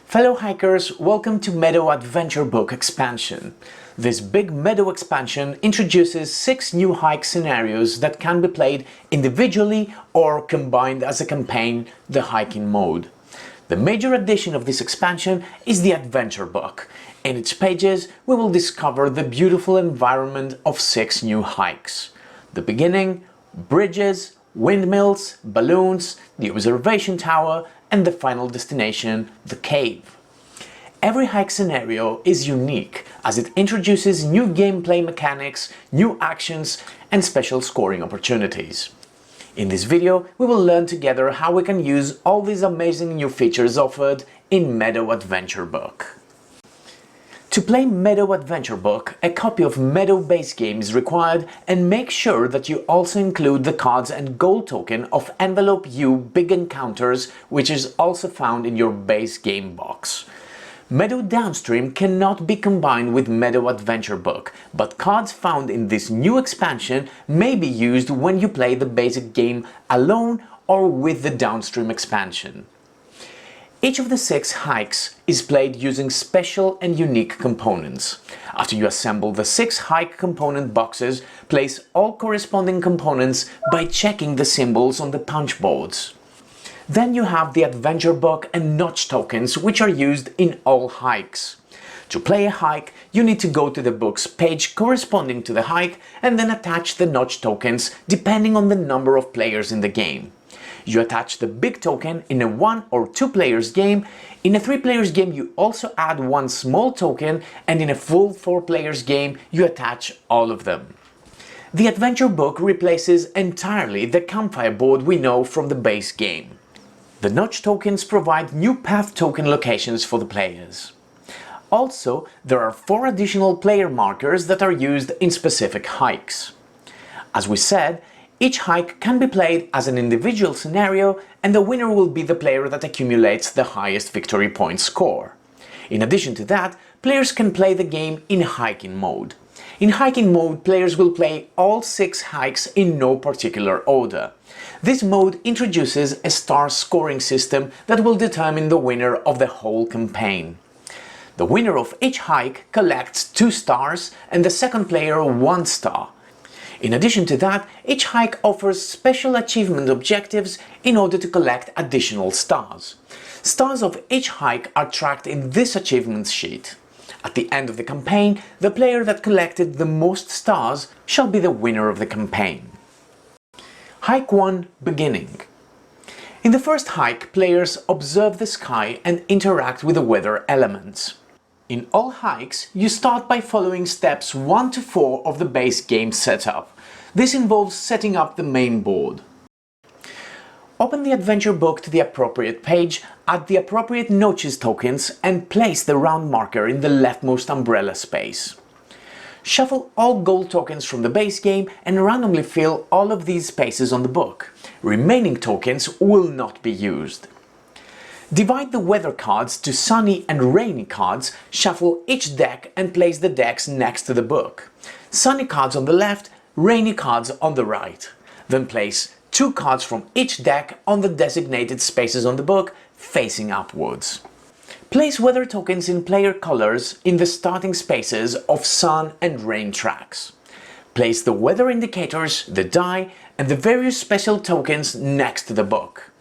Fellow hikers, welcome to Meadow Adventure Book expansion. This big Meadow expansion introduces 6 new hike scenarios that can be played individually or combined as a campaign, the hiking mode. The major addition of this expansion is the Adventure Book. In its pages, we will discover the beautiful environment of 6 new hikes. The beginning, bridges, windmills, balloons, the observation tower, and the final destination, the cave. Every hike scenario is unique as it introduces new gameplay mechanics, new actions, and special scoring opportunities. In this video, we will learn together how we can use all these amazing new features offered in Meadow Adventure Book. To play Meadow Adventure Book, a copy of Meadow base game is required, and make sure that you also include the cards and gold token of Envelope U Big Encounters, which is also found in your base game box. Meadow Downstream cannot be combined with Meadow Adventure Book, but cards found in this new expansion may be used when you play the basic game alone or with the Downstream expansion. Each of the 6 hikes is played using special and unique components. After you assemble the 6 hike component boxes, place all corresponding components by checking the symbols on the punch boards. Then you have the Adventure Book and notch tokens, which are used in all hikes. To play a hike, you need to go to the book's page corresponding to the hike and then attach the notch tokens depending on the number of players in the game. You attach the big token in a 1 or 2 players game. In a 3 players game you also add 1 small token, and in a full 4 players game you attach all of them. The Adventure Book replaces entirely the campfire board we know from the base game. The notch tokens provide new path token locations for the players. Also, there are 4 additional player markers that are used in specific hikes. As we said, each hike can be played as an individual scenario, and the winner will be the player that accumulates the highest victory point score. In addition to that, players can play the game in hiking mode. In hiking mode, players will play all 6 hikes in no particular order. This mode introduces a star scoring system that will determine the winner of the whole campaign. The winner of each hike collects 2 stars and the second player 1 star. In addition to that, each hike offers special achievement objectives in order to collect additional stars. Stars of each hike are tracked in this achievements sheet. At the end of the campaign, the player that collected the most stars shall be the winner of the campaign. Hike 1 Beginning. In the first hike, players observe the sky and interact with the weather elements. In all hikes, you start by following steps 1 to 4 of the base game setup. This involves setting up the main board. Open the Adventure Book to the appropriate page, add the appropriate notches tokens, and place the round marker in the leftmost umbrella space. Shuffle all gold tokens from the base game and randomly fill all of these spaces on the book. Remaining tokens will not be used. Divide the weather cards to sunny and rainy cards, shuffle each deck and place the decks next to the book. Sunny cards on the left, rainy cards on the right. Then place 2 cards from each deck on the designated spaces on the book, facing upwards. Place weather tokens in player colors in the starting spaces of sun and rain tracks. Place the weather indicators, the die, and the various special tokens next to the book.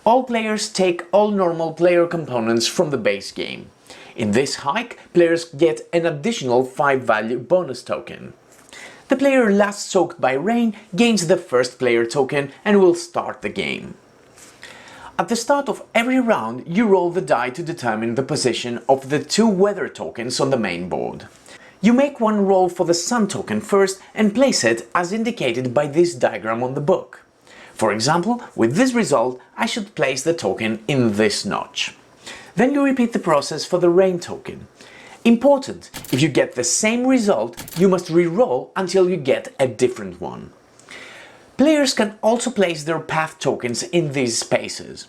All players take all normal player components from the base game. In this hike, players get an additional 5-value bonus token. The player last soaked by rain gains the first player token and will start the game. At the start of every round, you roll the die to determine the position of the 2 weather tokens on the main board. You make 1 roll for the sun token first and place it as indicated by this diagram on the book. For example, with this result, I should place the token in this notch. Then you repeat the process for the rain token. Important, if you get the same result, you must re-roll until you get a different one. Players can also place their path tokens in these spaces.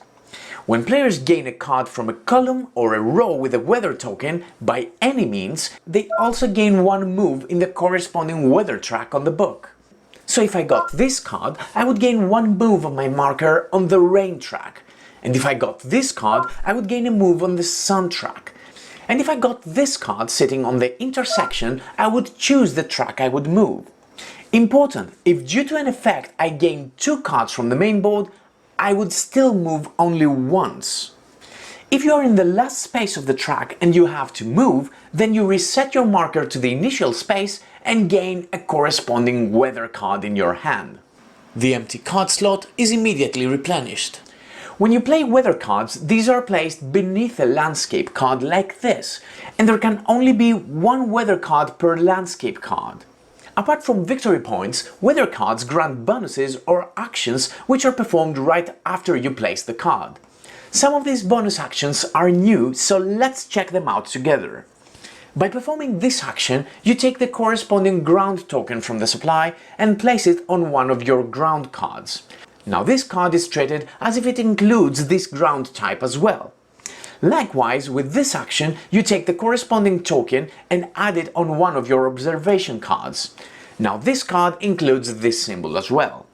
When players gain a card from a column or a row with a weather token, by any means, they also gain 1 move in the corresponding weather track on the book. So if I got this card, I would gain 1 move of my marker on the rain track. And if I got this card, I would gain a move on the sun track. And if I got this card sitting on the intersection, I would choose the track I would move. Important, if due to an effect I gain 2 cards from the main board, I would still move only once. If you are in the last space of the track and you have to move, then you reset your marker to the initial space and gain a corresponding weather card in your hand. The empty card slot is immediately replenished. When you play weather cards, these are placed beneath a landscape card like this, and there can only be 1 weather card per landscape card. Apart from victory points, weather cards grant bonuses or actions which are performed right after you place the card. Some of these bonus actions are new, so let's check them out together. By performing this action, you take the corresponding ground token from the supply and place it on one of your ground cards. Now this card is treated as if it includes this ground type as well. Likewise, with this action, you take the corresponding token and add it on one of your observation cards. Now this card includes this symbol as well.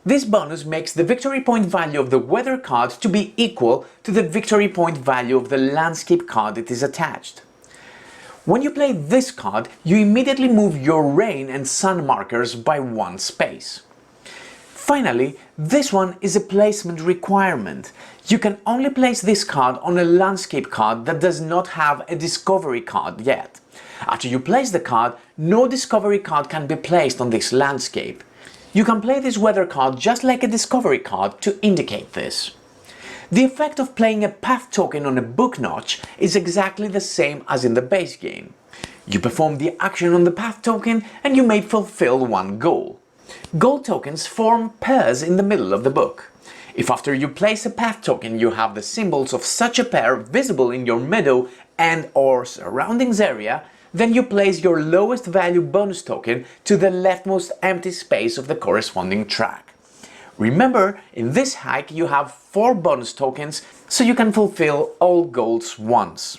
This bonus makes the victory point value of the weather card to be equal to the victory point value of the landscape card it is attached. When you play this card, you immediately move your rain and sun markers by 1 space. Finally, this one is a placement requirement. You can only place this card on a landscape card that does not have a discovery card yet. After you place the card, no discovery card can be placed on this landscape. You can play this weather card just like a discovery card to indicate this. The effect of playing a path token on a book notch is exactly the same as in the base game. You perform the action on the path token and you may fulfill 1 goal. Goal tokens form pairs in the middle of the book. If after you place a path token you have the symbols of such a pair visible in your meadow and/or surroundings area, then you place your lowest value bonus token to the leftmost empty space of the corresponding track. Remember, in this hike you have 4 bonus tokens, so you can fulfill all goals once.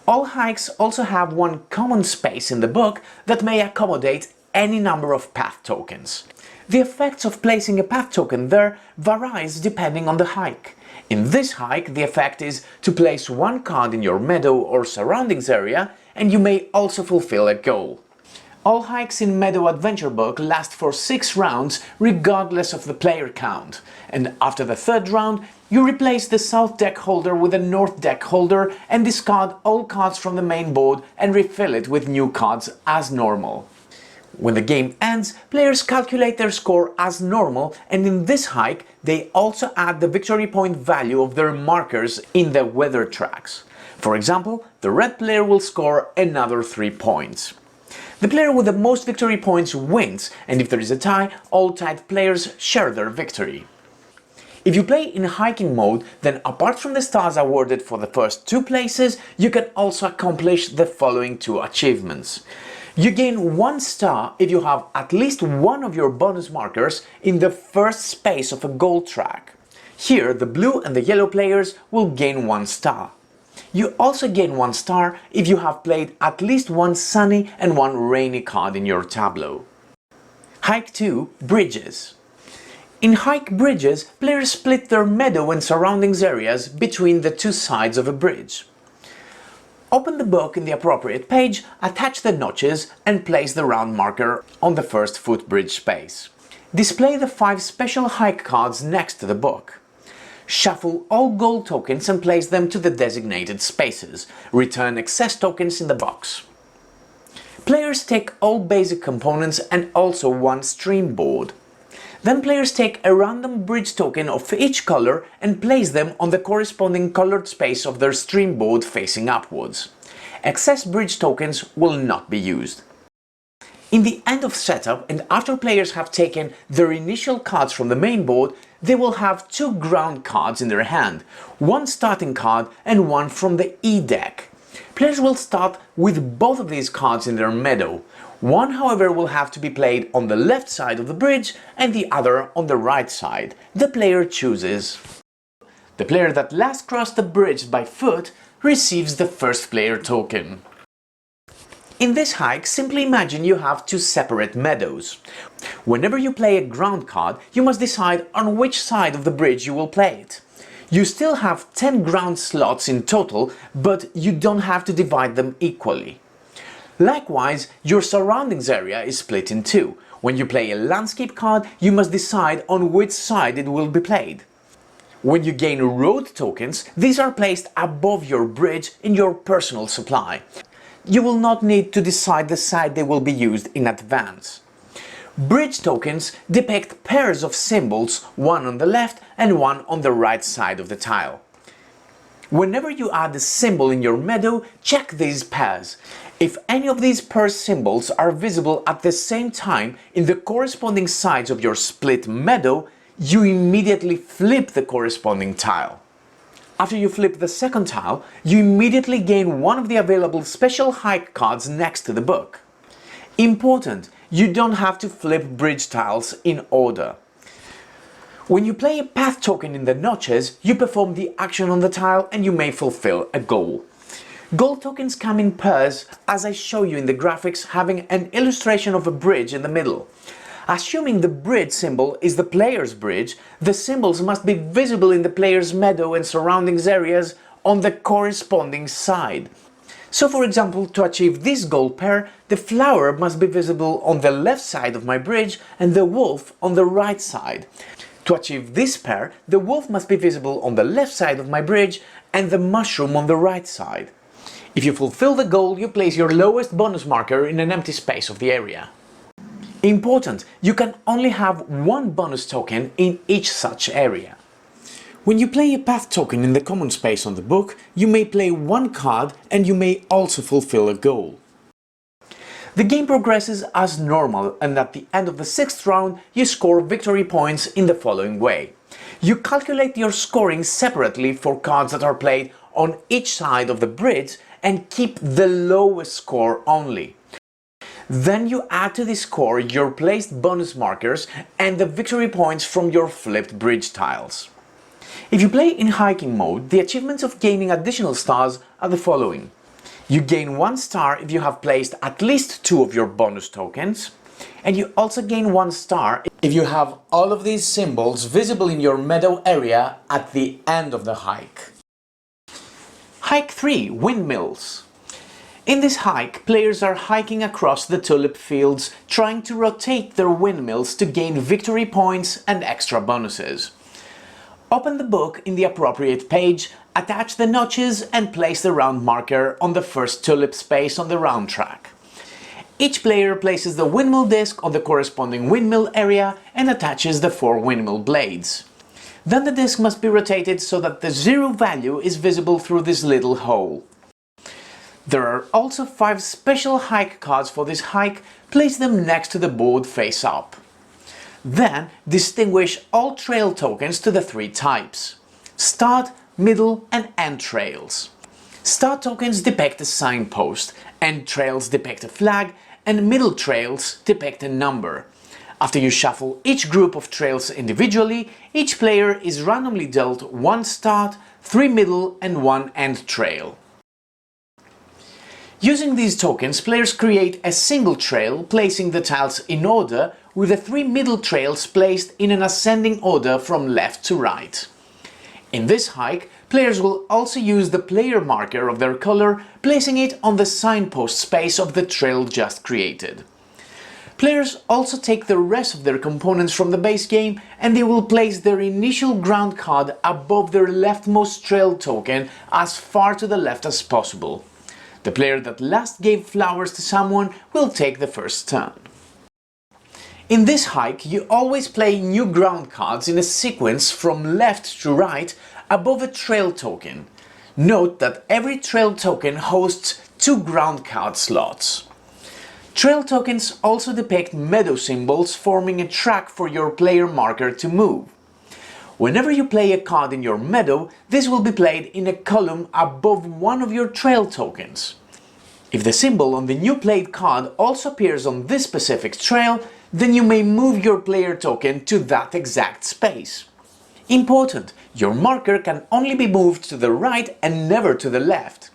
All hikes also have 1 common space in the book that may accommodate any number of path tokens. The effects of placing a path token there varies depending on the hike. In this hike, the effect is to place 1 card in your meadow or surroundings area, and you may also fulfill a goal. All hikes in Meadow Adventure Book last for 6 rounds regardless of the player count, and after the 3rd round you replace the south deck holder with a north deck holder and discard all cards from the main board and refill it with new cards as normal. When the game ends, players calculate their score as normal, and in this hike they also add the victory point value of their markers in the weather tracks. For example, the red player will score another 3 points. The player with the most victory points wins, and if there is a tie, all tied players share their victory. If you play in hiking mode, then apart from the stars awarded for the first 2 places, you can also accomplish the following 2 achievements. You gain 1 star if you have at least one of your bonus markers in the first space of a goal track. Here, the blue and the yellow players will gain 1 star. You also gain 1 star if you have played at least 1 sunny and 1 rainy card in your tableau. Hike 2. Bridges. In hike bridges, players split their meadow and surroundings areas between the 2 sides of a bridge. Open the book in the appropriate page, attach the notches and place the round marker on the first footbridge space. Display the 5 special hike cards next to the book. Shuffle all gold tokens and place them to the designated spaces. Return excess tokens in the box. Players take all basic components and also 1 stream board. Then players take a random bridge token of each color and place them on the corresponding colored space of their stream board facing upwards. Excess bridge tokens will not be used. In the end of setup and after players have taken their initial cards from the main board, they will have 2 ground cards in their hand, 1 starting card and 1 from the E deck. Players will start with both of these cards in their meadow. 1, however, will have to be played on the left side of the bridge and the other on the right side. The player chooses. The player that last crossed the bridge by foot receives the first player token. In this hike, simply imagine you have 2 separate meadows. Whenever you play a ground card, you must decide on which side of the bridge you will play it. You still have 10 ground slots in total, but you don't have to divide them equally. Likewise, your surroundings area is split in two. When you play a landscape card, you must decide on which side it will be played. When you gain road tokens, these are placed above your bridge in your personal supply. You will not need to decide the side they will be used in advance. Bridge tokens depict pairs of symbols, one on the left and one on the right side of the tile. Whenever you add a symbol in your meadow, check these pairs. If any of these pair symbols are visible at the same time in the corresponding sides of your split meadow, you immediately flip the corresponding tile. After you flip the second tile, you immediately gain one of the available special hike cards next to the book. Important, you don't have to flip bridge tiles in order. When you play a path token in the notches, you perform the action on the tile and you may fulfill a goal. Goal tokens come in pairs, as I show you in the graphics, having an illustration of a bridge in the middle. Assuming the bridge symbol is the player's bridge, the symbols must be visible in the player's meadow and surroundings areas on the corresponding side. So for example, to achieve this goal pair, the flower must be visible on the left side of my bridge and the wolf on the right side. To achieve this pair, the wolf must be visible on the left side of my bridge and the mushroom on the right side. If you fulfill the goal, you place your lowest bonus marker in an empty space of the area. Important, you can only have one bonus token in each such area. When you play a path token in the common space on the book, you may play one card and you may also fulfill a goal. The game progresses as normal, and at the end of the 6th round you score victory points in the following way. You calculate your scoring separately for cards that are played on each side of the bridge and keep the lowest score only. Then you add to this score your placed bonus markers and the victory points from your flipped bridge tiles. If you play in hiking mode, the achievements of gaining additional stars are the following. You gain 1 star if you have placed at least 2 of your bonus tokens, and you also gain 1 star if you have all of these symbols visible in your meadow area at the end of the hike. Hike 3, Windmills. In this hike, players are hiking across the tulip fields, trying to rotate their windmills to gain victory points and extra bonuses. Open the book in the appropriate page, attach the notches and place the round marker on the first tulip space on the round track. Each player places the windmill disc on the corresponding windmill area and attaches the 4 windmill blades. Then the disc must be rotated so that the 0 value is visible through this little hole. There are also 5 special hike cards for this hike. Place them next to the board face up. Then distinguish all trail tokens to the 3 types: start, middle and end trails. Start tokens depict a signpost, end trails depict a flag, and middle trails depict a number. After you shuffle each group of trails individually, each player is randomly dealt 1 start, 3 middle and 1 end trail. Using these tokens, players create a single trail, placing the tiles in order, with the 3 middle trails placed in an ascending order from left to right. In this hike, players will also use the player marker of their color, placing it on the signpost space of the trail just created. Players also take the rest of their components from the base game and they will place their initial ground card above their leftmost trail token as far to the left as possible. The player that last gave flowers to someone will take the first turn. In this hike, you always play new ground cards in a sequence from left to right above a trail token. Note that every trail token hosts 2 ground card slots. Trail tokens also depict meadow symbols, forming a track for your player marker to move. Whenever you play a card in your meadow, this will be played in a column above one of your trail tokens. If the symbol on the new played card also appears on this specific trail, then you may move your player token to that exact space. Important, your marker can only be moved to the right and never to the left.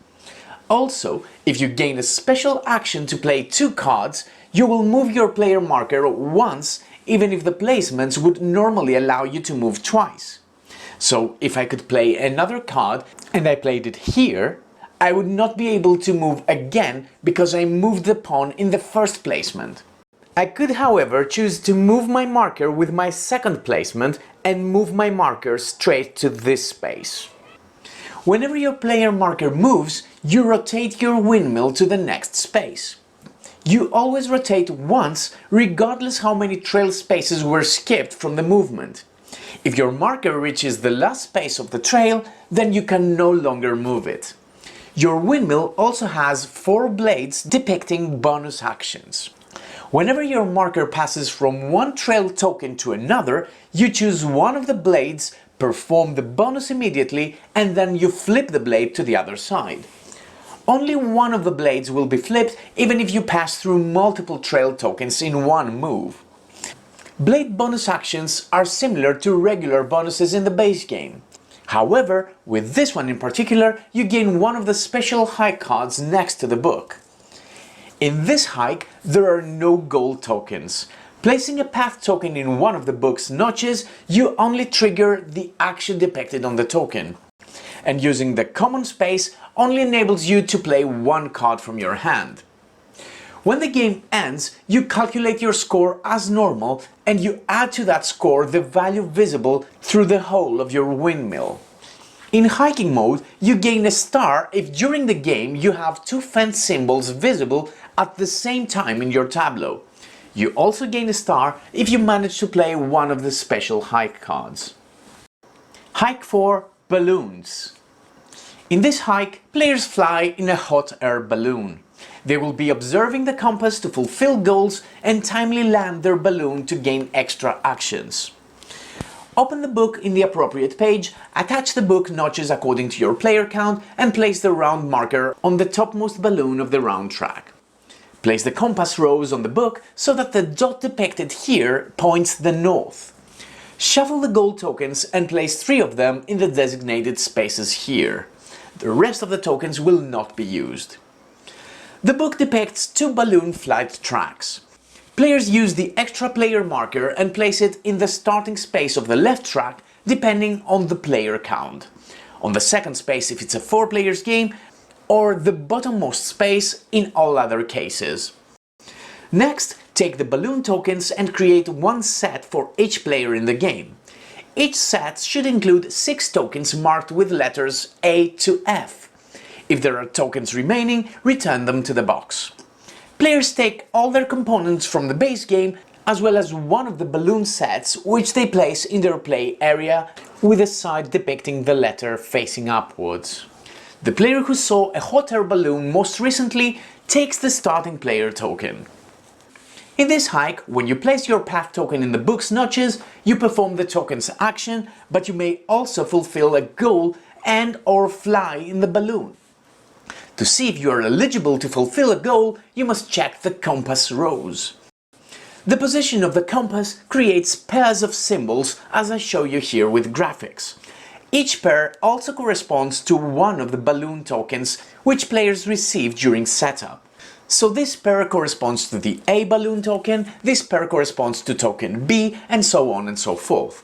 Also, if you gain a special action to play 2 cards, you will move your player marker once, even if the placements would normally allow you to move twice. So if I could play another card and I played it here, I would not be able to move again because I moved the pawn in the first placement. I could, however, choose to move my marker with my second placement and move my marker straight to this space. Whenever your player marker moves, you rotate your windmill to the next space. You always rotate once, regardless how many trail spaces were skipped from the movement. If your marker reaches the last space of the trail, then you can no longer move it. Your windmill also has 4 blades depicting bonus actions. Whenever your marker passes from one trail token to another, you choose one of the blades, perform the bonus immediately, and then you flip the blade to the other side. Only one of the blades will be flipped even if you pass through multiple trail tokens in one move. Blade bonus actions are similar to regular bonuses in the base game. However, with this one in particular, you gain one of the special hike cards next to the book. In this hike, there are no gold tokens. Placing a path token in one of the book's notches, you only trigger the action depicted on the token. And using the common space only enables you to play one card from your hand. When the game ends, you calculate your score as normal and you add to that score the value visible through the whole of your windmill. In hiking mode, you gain a star if during the game you have 2 fence symbols visible at the same time in your tableau. You also gain a star if you manage to play one of the special hike cards. Hike 4: Balloons. In this hike, players fly in a hot air balloon. They will be observing the compass to fulfill goals and timely land their balloon to gain extra actions. Open the book in the appropriate page, attach the book notches according to your player count and place the round marker on the topmost balloon of the round track. Place the compass rose on the book so that the dot depicted here points the north. Shuffle the gold tokens and place 3 of them in the designated spaces here. The rest of the tokens will not be used. The book depicts 2 balloon flight tracks. Players use the extra player marker and place it in the starting space of the left track depending on the player count. On the second space if it's a 4 players game, or the bottommost space in all other cases. Next, take the balloon tokens and create 1 set for each player in the game. Each set should include 6 tokens marked with letters A to F. If there are tokens remaining, return them to the box. Players take all their components from the base game, as well as one of the balloon sets, which they place in their play area with a side depicting the letter facing upwards. The player who saw a hot air balloon most recently takes the starting player token. In this hike, when you place your path token in the book's notches, you perform the token's action, but you may also fulfill a goal and/or fly in the balloon. To see if you are eligible to fulfill a goal, you must check the compass rose. The position of the compass creates pairs of symbols, as I show you here with graphics. Each pair also corresponds to one of the balloon tokens which players receive during setup. So this pair corresponds to the A balloon token, this pair corresponds to token B, and so on and so forth.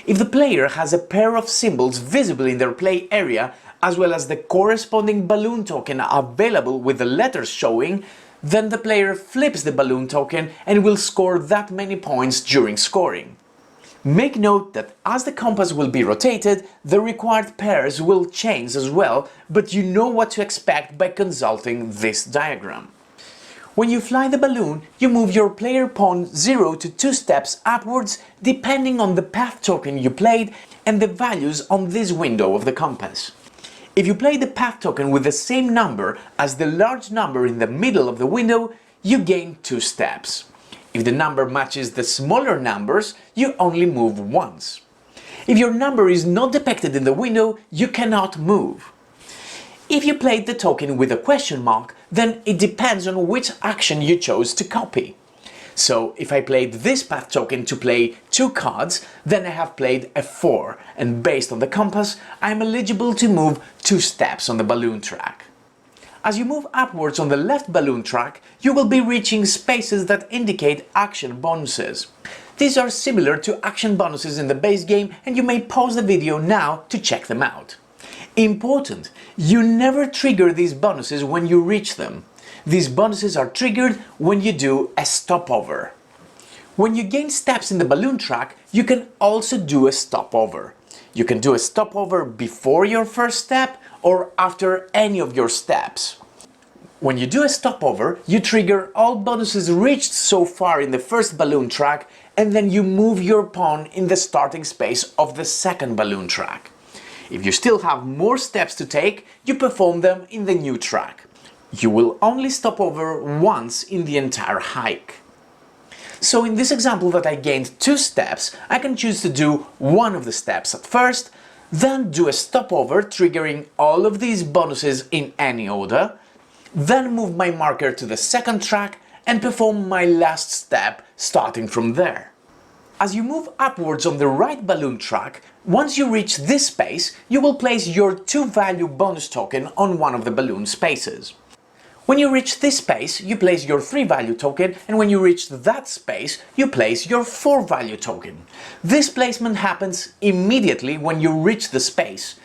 If the player has a pair of symbols visible in their play area, as well as the corresponding balloon token available with the letters showing, then the player flips the balloon token and will score that many points during scoring. Make note that as the compass will be rotated, the required pairs will change as well, but you know what to expect by consulting this diagram. When you fly the balloon, you move your player pawn 0 to 2 steps upwards depending on the path token you played and the values on this window of the compass. If you play the path token with the same number as the large number in the middle of the window, you gain 2 steps. If the number matches the smaller numbers, you only move once. If your number is not depicted in the window, you cannot move. If you played the token with a question mark, then it depends on which action you chose to copy. So if I played this path token to play 2 cards, then I have played a 4, and based on the compass, I am eligible to move 2 steps on the balloon track. As you move upwards on the left balloon track, you will be reaching spaces that indicate action bonuses. These are similar to action bonuses in the base game, and you may pause the video now to check them out. Important: you never trigger these bonuses when you reach them. These bonuses are triggered when you do a stopover. When you gain steps in the balloon track, you can also do a stopover. You can do a stopover before your first step or after any of your steps. When you do a stopover, you trigger all bonuses reached so far in the first balloon track, and then you move your pawn in the starting space of the second balloon track. If you still have more steps to take, you perform them in the new track. You will only stop over once in the entire hike. So in this example that I gained 2 steps, I can choose to do one of the steps at first, then do a stopover triggering all of these bonuses in any order, then move my marker to the second track and perform my last step starting from there. As you move upwards on the right balloon track, once you reach this space, you will place your 2-value bonus token on one of the balloon spaces. When you reach this space, you place your 3-value token, and when you reach that space, you place your 4-value token. This placement happens immediately when you reach the space.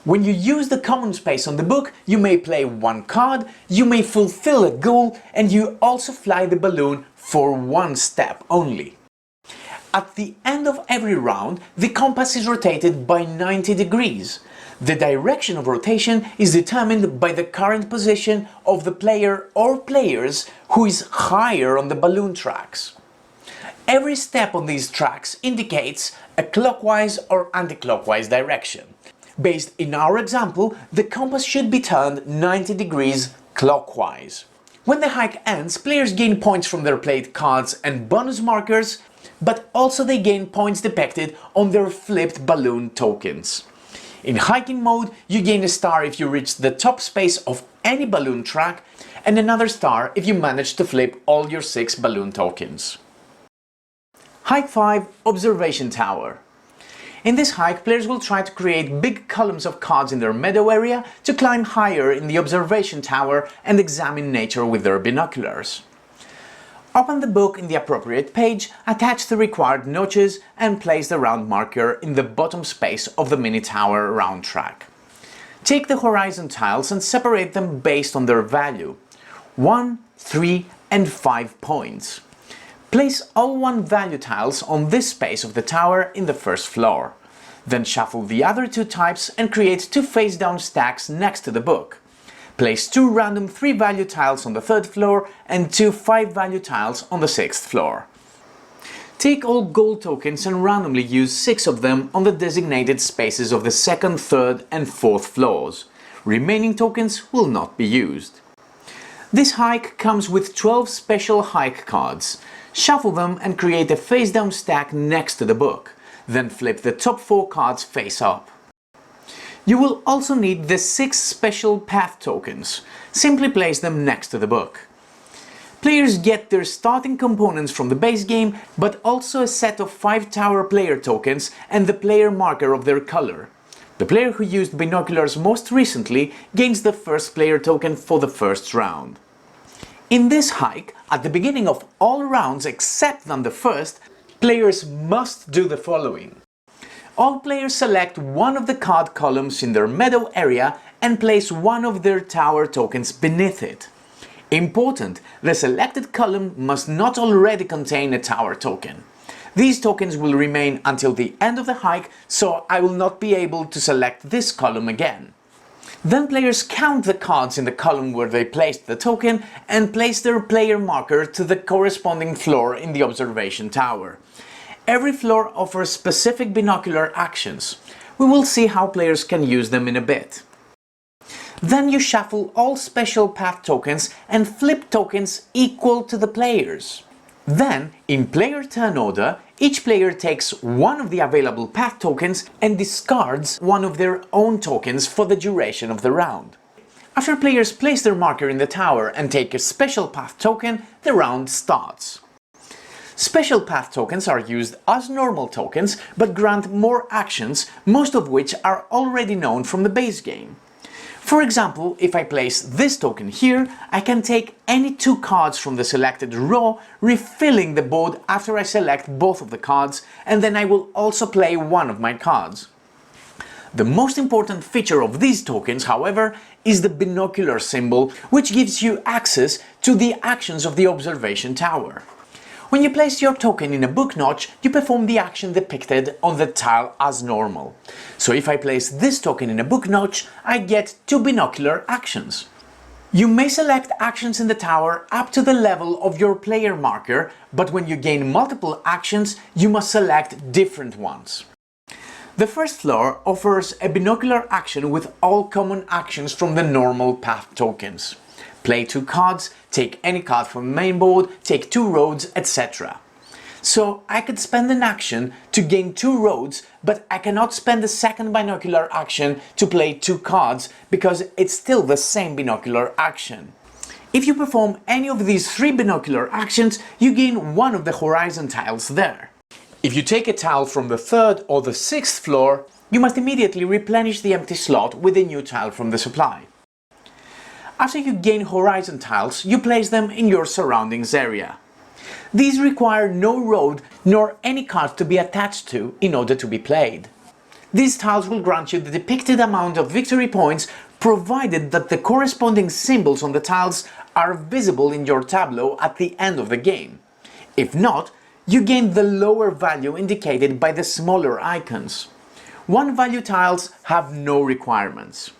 When you use the common space on the book, you may play 1 card, you may fulfill a goal, and you also fly the balloon for 1 step only. At the end of every round, the compass is rotated by 90 degrees. The direction of rotation is determined by the current position of the player or players who is higher on the balloon tracks. Every step on these tracks indicates a clockwise or anti-clockwise direction. Based in our example, the compass should be turned 90 degrees clockwise. When the hike ends, players gain points from their played cards and bonus markers, but also they gain points depicted on their flipped balloon tokens. In hiking mode, you gain a star if you reach the top space of any balloon track, and another star if you manage to flip all your 6 balloon tokens. Hike 5: Observation Tower. In this hike, players will try to create big columns of cards in their meadow area to climb higher in the observation tower and examine nature with their binoculars. Open the book in the appropriate page, attach the required notches and place the round marker in the bottom space of the mini tower round track. Take the horizon tiles and separate them based on their value: 1, 3 and 5 points. Place all 1-value tiles on this space of the tower in the first floor. Then shuffle the other 2 types and create 2 face-down stacks next to the book. Place 2 random 3-value tiles on the 3rd floor and 2 5-value tiles on the 6th floor. Take all gold tokens and randomly use 6 of them on the designated spaces of the 2nd, 3rd and 4th floors. Remaining tokens will not be used. This hike comes with 12 special hike cards. Shuffle them and create a face-down stack next to the book. Then flip the top 4 cards face up. You will also need the 6 special path tokens. Simply place them next to the book. Players get their starting components from the base game, but also a set of 5 tower player tokens and the player marker of their color. The player who used binoculars most recently gains the first player token for the first round. In this hike, at the beginning of all rounds except on the first, players must do the following. All players select one of the card columns in their meadow area and place one of their tower tokens beneath it. Important: the selected column must not already contain a tower token. These tokens will remain until the end of the hike, so I will not be able to select this column again. Then players count the cards in the column where they placed the token and place their player marker to the corresponding floor in the observation tower. Every floor offers specific binocular actions. We will see how players can use them in a bit. Then you shuffle all special path tokens and flip tokens equal to the players. Then, in player turn order, each player takes one of the available path tokens and discards one of their own tokens for the duration of the round. After players place their marker in the tower and take a special path token, the round starts. Special path tokens are used as normal tokens, but grant more actions, most of which are already known from the base game. For example, if I place this token here, I can take any 2 cards from the selected row, refilling the board after I select both of the cards, and then I will also play one of my cards. The most important feature of these tokens, however, is the binocular symbol, which gives you access to the actions of the observation tower. When you place your token in a book notch, you perform the action depicted on the tile as normal. So if I place this token in a book notch, I get 2 binocular actions. You may select actions in the tower up to the level of your player marker, but when you gain multiple actions, you must select different ones. The first floor offers a binocular action with all common actions from the normal path tokens. Play 2 cards, take any card from the main board, take 2 roads, etc. So I could spend an action to gain 2 roads, but I cannot spend the second binocular action to play 2 cards because it's still the same binocular action. If you perform any of these 3 binocular actions, you gain one of the horizon tiles there. If you take a tile from the 3rd or the 6th floor, you must immediately replenish the empty slot with a new tile from the supply. After you gain horizon tiles, you place them in your surroundings area. These require no road nor any card to be attached to in order to be played. These tiles will grant you the depicted amount of victory points, provided that the corresponding symbols on the tiles are visible in your tableau at the end of the game. If not, you gain the lower value indicated by the smaller icons. 1 value tiles have no requirements.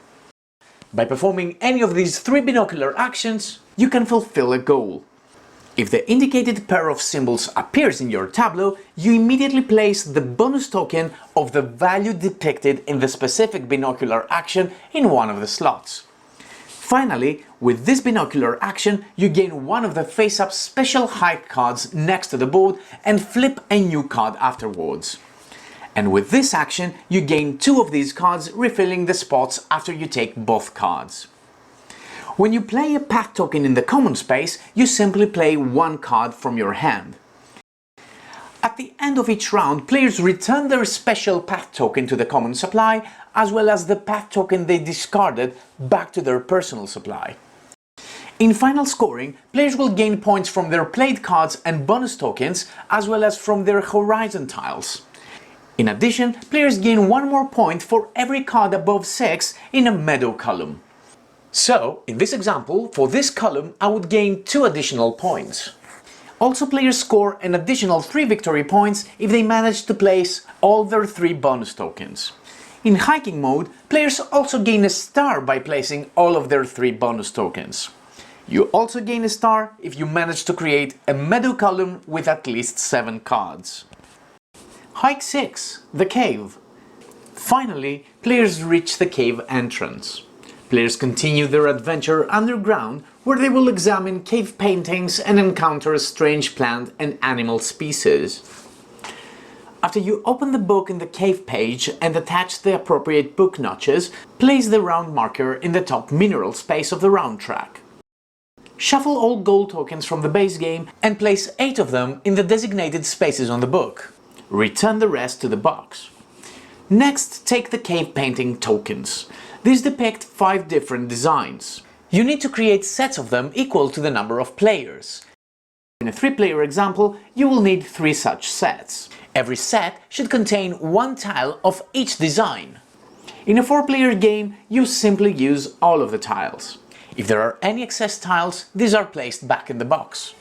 By performing any of these 3 binocular actions, you can fulfill a goal. If the indicated pair of symbols appears in your tableau, you immediately place the bonus token of the value depicted in the specific binocular action in one of the slots. Finally, with this binocular action, you gain one of the face-up special hike cards next to the board and flip a new card afterwards. And with this action, you gain 2 of these cards, refilling the spots after you take both cards. When you play a path token in the common space, you simply play 1 card from your hand. At the end of each round, players return their special path token to the common supply, as well as the path token they discarded back to their personal supply. In final scoring, players will gain points from their played cards and bonus tokens, as well as from their horizon tiles. In addition, players gain 1 more point for every card above 6 in a Meadow column. So, in this example, for this column I would gain 2 additional points. Also, players score an additional 3 victory points if they manage to place all their 3 bonus tokens. In hiking mode, players also gain a star by placing all of their 3 bonus tokens. You also gain a star if you manage to create a Meadow column with at least 7 cards. Hike 6. The Cave. Finally, players reach the cave entrance. Players continue their adventure underground, where they will examine cave paintings and encounter strange plant and animal species. After you open the book in the cave page and attach the appropriate book notches, place the round marker in the top mineral space of the round track. Shuffle all gold tokens from the base game and place 8 of them in the designated spaces on the book. Return the rest to the box. Next, take the cave painting tokens. These depict 5 different designs. You need to create sets of them equal to the number of players. In a 3-player example, you will need 3 such sets. Every set should contain 1 tile of each design. In a 4-player game, you simply use all of the tiles. If there are any excess tiles, these are placed back in the box.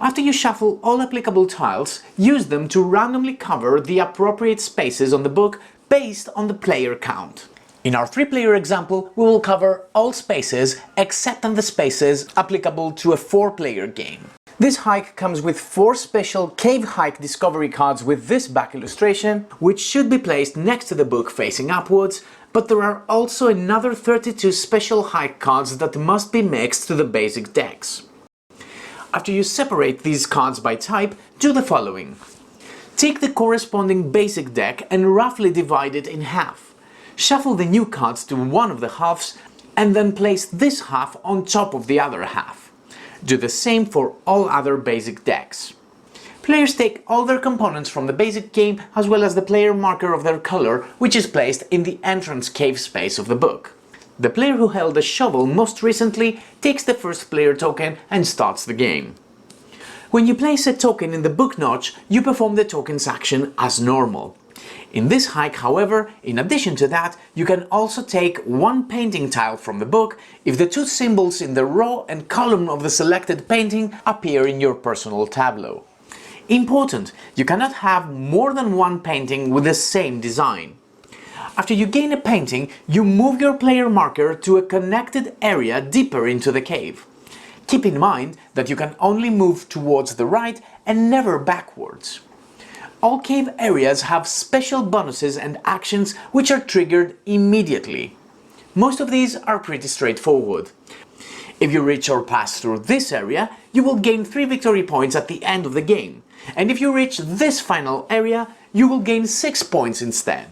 After you shuffle all applicable tiles, use them to randomly cover the appropriate spaces on the book based on the player count. In our 3-player example, we will cover all spaces except on the spaces applicable to a 4-player game. This hike comes with 4 special cave hike discovery cards with this back illustration, which should be placed next to the book facing upwards, but there are also another 32 special hike cards that must be mixed to the basic decks. After you separate these cards by type, do the following. Take the corresponding basic deck and roughly divide it in half. Shuffle the new cards to one of the halves and then place this half on top of the other half. Do the same for all other basic decks. Players take all their components from the basic game as well as the player marker of their color, which is placed in the entrance cave space of the book. The player who held the shovel most recently takes the first player token and starts the game. When you place a token in the book notch, you perform the token's action as normal. In this hike, however, in addition to that, you can also take one painting tile from the book if the two symbols in the row and column of the selected painting appear in your personal tableau. Important, you cannot have more than one painting with the same design. After you gain a painting, you move your player marker to a connected area deeper into the cave. Keep in mind that you can only move towards the right and never backwards. All cave areas have special bonuses and actions which are triggered immediately. Most of these are pretty straightforward. If you reach or pass through this area, you will gain 3 victory points at the end of the game, and if you reach this final area, you will gain 6 points instead.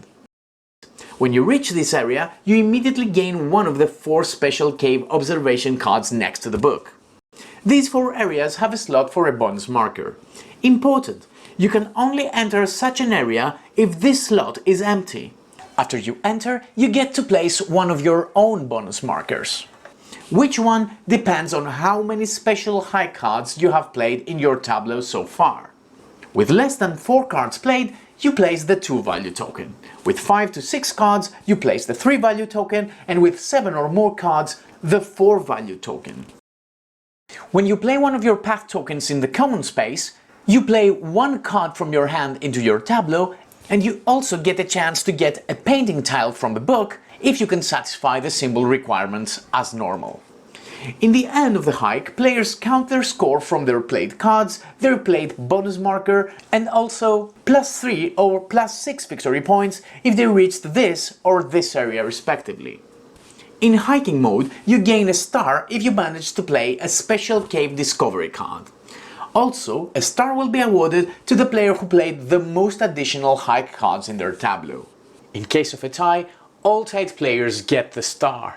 When you reach this area, you immediately gain one of the 4 special cave observation cards next to the book. These 4 areas have a slot for a bonus marker. Important! You can only enter such an area if this slot is empty. After you enter, you get to place one of your own bonus markers. Which one depends on how many special high cards you have played in your tableau so far. With less than 4 cards played, you place the 2 value token. With 5 to 6 cards, you place the 3 value token, and with 7 or more cards, the 4 value token. When you play one of your path tokens in the common space, you play 1 card from your hand into your tableau, and you also get a chance to get a painting tile from the book if you can satisfy the symbol requirements as normal. In the end of the hike, players count their score from their played cards, their played bonus marker, and also +3 or +6 victory points if they reached this or this area respectively. In hiking mode, you gain a star if you manage to play a special cave discovery card. Also, a star will be awarded to the player who played the most additional hike cards in their tableau. In case of a tie, all tied players get the star.